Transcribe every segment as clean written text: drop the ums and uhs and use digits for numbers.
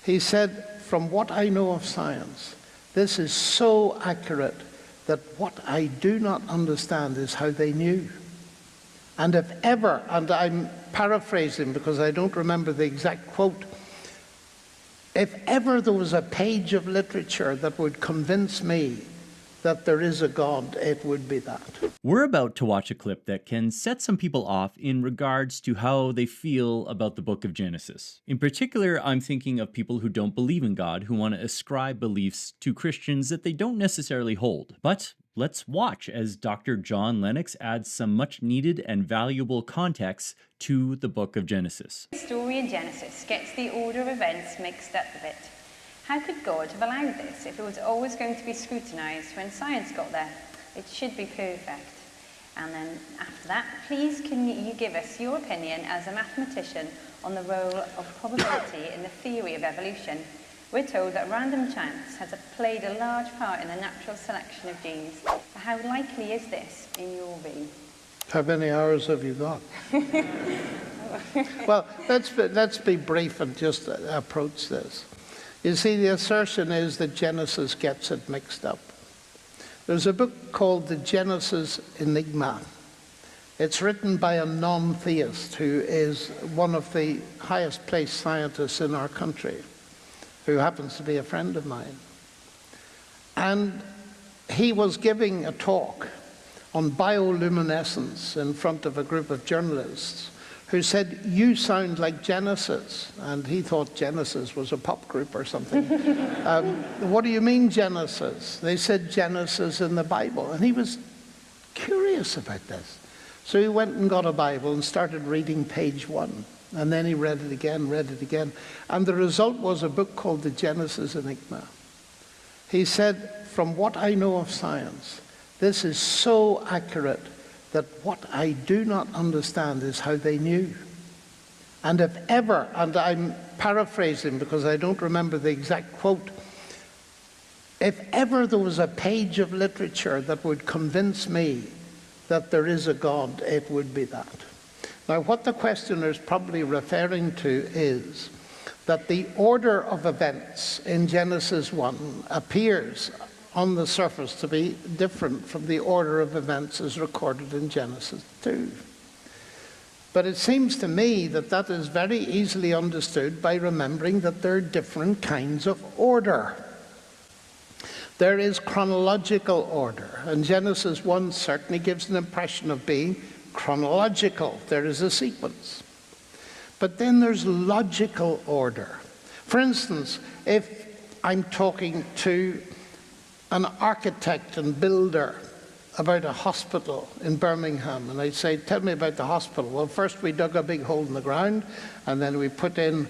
He said, from what I know of science, this is so accurate that what I do not understand is how they knew. And if ever, and I'm paraphrasing because I don't remember the exact quote, if ever there was a page of literature that would convince me that there is a God, it would be that. We're about to watch a clip that can set some people off in regards to how they feel about the book of Genesis. In particular, I'm thinking of people who don't believe in God, who want to ascribe beliefs to Christians that they don't necessarily hold. But let's watch as Dr. John Lennox adds some much needed and valuable context to the book of Genesis. The story in Genesis gets the order of events mixed up a bit. How could God have allowed this if it was always going to be scrutinised when science got there? It should be perfect. And then after that, please can you give us your opinion as a mathematician on the role of probability in the theory of evolution? We're told that random chance has played a large part in the natural selection of genes. But how likely is this in your view? How many hours have you got? Well, let's be brief and just approach this. You see, the assertion is that Genesis gets it mixed up. There's a book called The Genesis Enigma. It's written by a non-theist who is one of the highest placed scientists in our country, who happens to be a friend of mine. And he was giving a talk on bioluminescence in front of a group of journalists who said, "You sound like Genesis." And he thought Genesis was a pop group or something. "What do you mean, Genesis?" They said, "Genesis in the Bible." And he was curious about this. So he went and got a Bible and started reading page 1. And then he read it again. And the result was a book called The Genesis Enigma. He said, from what I know of science, this is so accurate that what I do not understand is how they knew. And if ever, and I'm paraphrasing because I don't remember the exact quote, if ever there was a page of literature that would convince me that there is a God, it would be that. Now, what the questioner is probably referring to is that the order of events in Genesis 1 appears on the surface to be different from the order of events as recorded in Genesis 2. But it seems to me that that is very easily understood by remembering that there are different kinds of order. There is chronological order, and Genesis 1 certainly gives an impression of being chronological. There is a sequence. But then there's logical order. For instance, if I'm talking to an architect and builder about a hospital in Birmingham, and I say, "Tell me about the hospital." Well, first we dug a big hole in the ground, and then we put in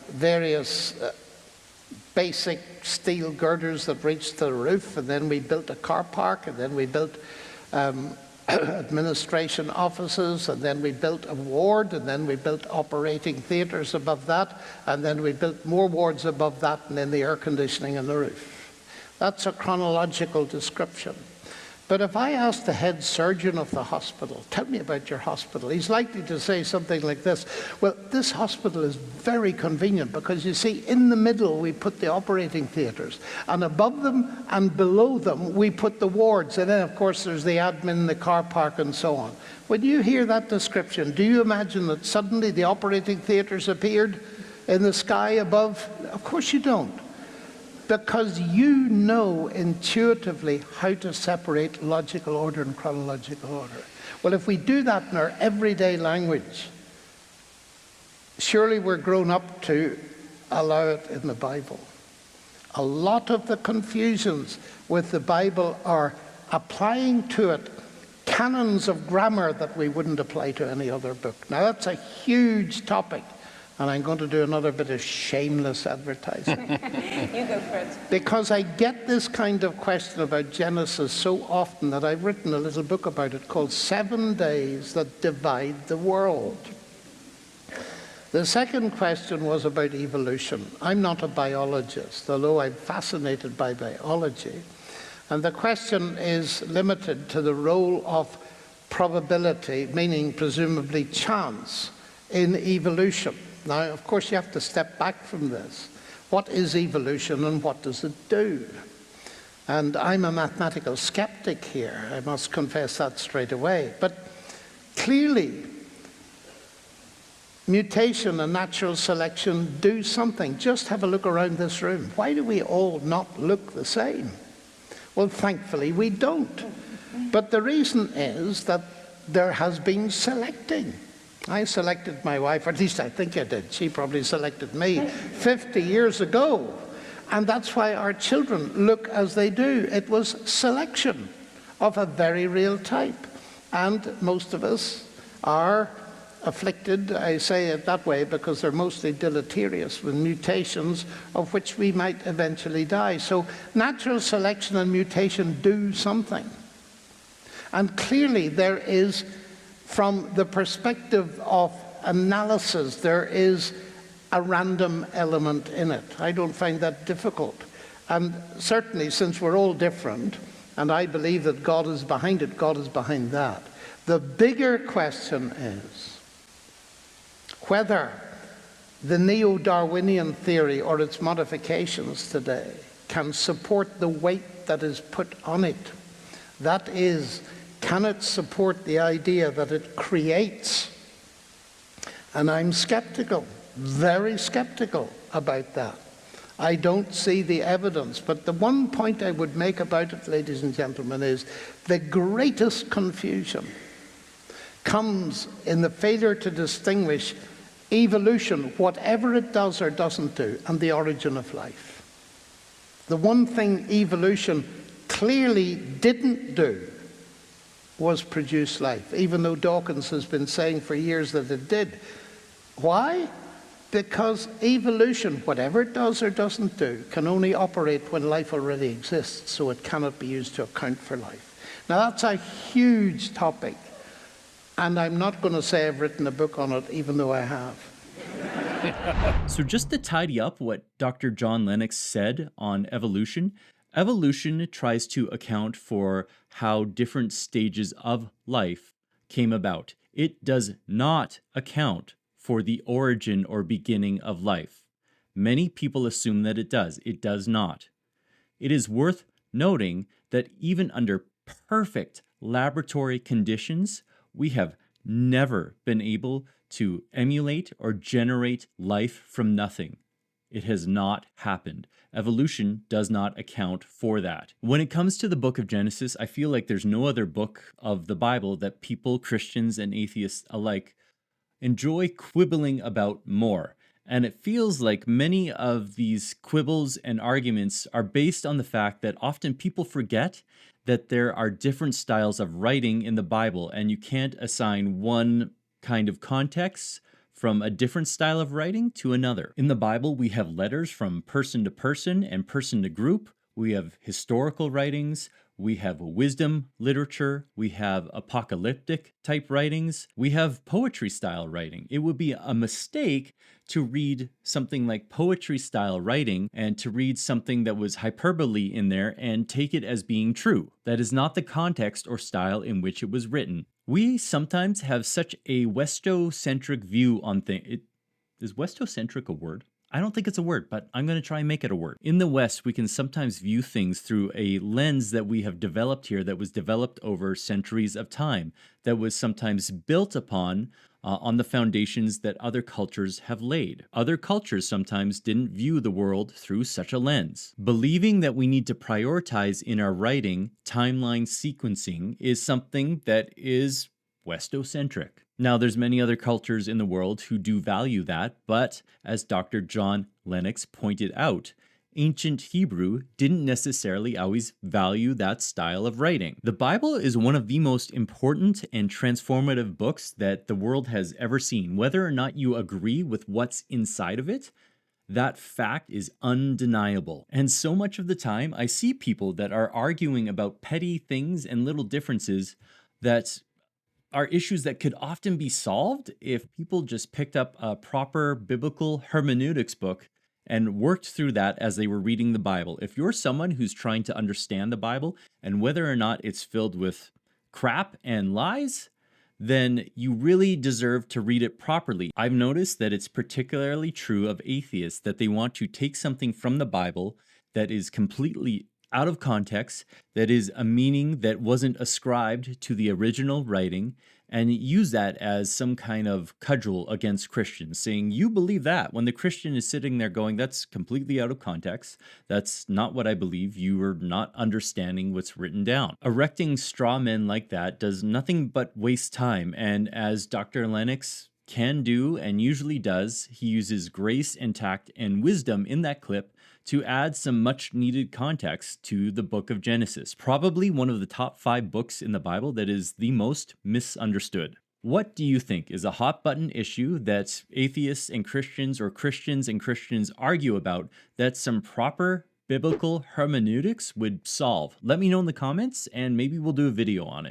various basic steel girders that reached to the roof, and then we built a car park, and then we built administration offices, and then we built a ward, and then we built operating theatres above that, and then we built more wards above that, and then the air conditioning and the roof. That's a chronological description. But if I ask the head surgeon of the hospital, "Tell me about your hospital," he's likely to say something like this: "Well, this hospital is very convenient because, you see, in the middle we put the operating theatres, and above them and below them we put the wards, and then of course there's the admin, the car park, and so on." When you hear that description, do you imagine that suddenly the operating theatres appeared in the sky above? Of course you don't. Because you know intuitively how to separate logical order and chronological order. Well, if we do that in our everyday language, surely we're grown up to allow it in the Bible. A lot of the confusions with the Bible are applying to it canons of grammar that we wouldn't apply to any other book. Now, that's a huge topic. And I'm going to do another bit of shameless advertising. You go for it. Because I get this kind of question about Genesis so often that I've written a little book about it called 7 Days That Divide the World. The second question was about evolution. I'm not a biologist, although I'm fascinated by biology. And the question is limited to the role of probability, meaning presumably chance, in evolution. Now, of course, you have to step back from this What is evolution and what does it do? And I'm a mathematical skeptic here. I must confess that straight away. But clearly, mutation and natural selection do something. Just have a look around this room. Why do we all not look the same? Well, thankfully, we don't. But the reason is that there has been selecting. I selected my wife, or at least I think I did. She probably selected me 50 years ago. And that's why our children look as they do. It was selection of a very real type. And most of us are afflicted, I say it that way because they're mostly deleterious, with mutations of which we might eventually die. So natural selection and mutation do something. And clearly there is, from the perspective of analysis, there is a random element in it. I don't find that difficult. And certainly, since we're all different, and I believe that God is behind it, God is behind that. The bigger question is whether the neo-Darwinian theory or its modifications today can support the weight that is put on it. That is, can it support the idea that it creates? And I'm skeptical. Very skeptical about that. I don't see the evidence, but the one point I would make about it, ladies and gentlemen, is the greatest confusion comes in the failure to distinguish evolution, whatever it does or doesn't do, and the origin of life. The one thing evolution clearly didn't do was produce life, even though Dawkins has been saying for years that it did. Why? Because evolution, whatever it does or doesn't do, can only operate when life already exists, so it cannot be used to account for life. Now that's a huge topic, and I'm not going to say I've written a book on it, even though I have. So just to tidy up what Dr. John Lennox said on evolution, evolution tries to account for how different stages of life came about. It does not account for the origin or beginning of life. Many people assume that it does. It does not. It is worth noting that even under perfect laboratory conditions, we have never been able to emulate or generate life from nothing. It has not happened. Evolution does not account for that. When it comes to the book of Genesis, I feel like there's no other book of the Bible that people, Christians and atheists alike, enjoy quibbling about more. And it feels like many of these quibbles and arguments are based on the fact that often people forget that there are different styles of writing in the Bible, and you can't assign one kind of context from a different style of writing to another. In the Bible, we have letters from person to person and person to group. We have historical writings. We have wisdom literature. We have apocalyptic type writings. We have poetry style writing. It would be a mistake to read something like poetry style writing and to read something that was hyperbole in there and take it as being true. That is not the context or style in which it was written. We sometimes have such a Westocentric view on things. Is Westocentric a word? I don't think it's a word, but I'm going to try and make it a word. In the West, we can sometimes view things through a lens that we have developed here that was developed over centuries of time, that was sometimes built upon on the foundations that other cultures have laid. Other cultures sometimes didn't view the world through such a lens. Believing that we need to prioritize in our writing timeline sequencing is something that is Westocentric. Now, there's many other cultures in the world who do value that, but as Dr. John Lennox pointed out, ancient Hebrew didn't necessarily always value that style of writing. The Bible is one of the most important and transformative books that the world has ever seen. Whether or not you agree with what's inside of it, that fact is undeniable. And so much of the time, I see people that are arguing about petty things and little differences that are issues that could often be solved if people just picked up a proper biblical hermeneutics book and worked through that as they were reading the Bible. If you're someone who's trying to understand the Bible and whether or not it's filled with crap and lies, then you really deserve to read it properly. I've noticed that it's particularly true of atheists, that they want to take something from the Bible that is completely out of context, that is a meaning that wasn't ascribed to the original writing, and use that as some kind of cudgel against Christians, saying, you believe that, when the Christian is sitting there going, that's completely out of context. That's not what I believe. You are not understanding what's written down. Erecting straw men like that does nothing but waste time, and as Dr. Lennox can do and usually does, he uses grace and tact and wisdom in that clip to add some much needed context to the book of Genesis, probably one of the top 5 books in the Bible that is the most misunderstood. What do you think is a hot button issue that atheists and Christians, or Christians and Christians, argue about that some proper biblical hermeneutics would solve? Let me know in the comments and maybe we'll do a video on it.